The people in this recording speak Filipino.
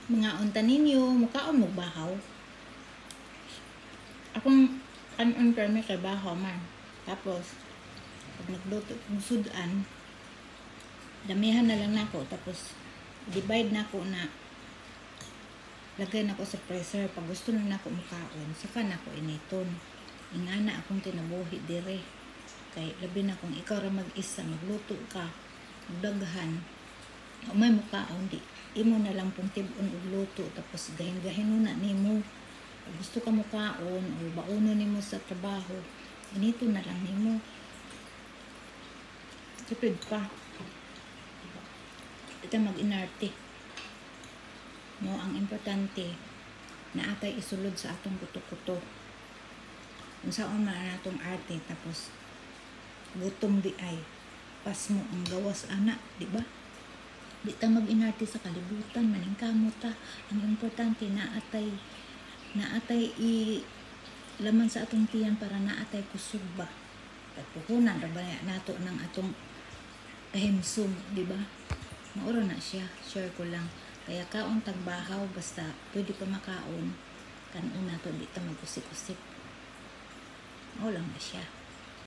Mga unta ninyo, mukaon mo bahaw. Akong kanon permi kay bahaw man. Tapos, pag nagluto kong sudan, damihan na lang nako. Tapos, divide nako na lagay nako sa freezer. Pag gusto na nako mukaon, saka nako initon. Ingana akong tinabuhi dire. Kay labi na kung ikaw ra mag-isa, magluto ka, magdaghan, umay mukaon, di imo na lang pong tibon og luto, tapos gahin-gahin na nimo. Pag gusto ka mukaon o bauno nimo sa trabaho, inito na lang nimo. Tipid pa. Ito mag-inarte. No, ang importante na atay isulod sa atong kuto-kuto. Kung saan man natong arte, tapos gutom di ay pas mo ang gawas anak, di ba? Di ta mag-inarte sa kalibutan, maningkamot ta. Ang importante naatay laman sa atong tiyan para naatay kusog ba. Pagpuhunan ra ba nato ng atong kahimsum, di ba? Mauro na siya, share ko lang. Kaya kaon tagbahaw, basta pwede pa makaon. Kanon nato, di ta mag-usik-usik. Mauro lang na siya.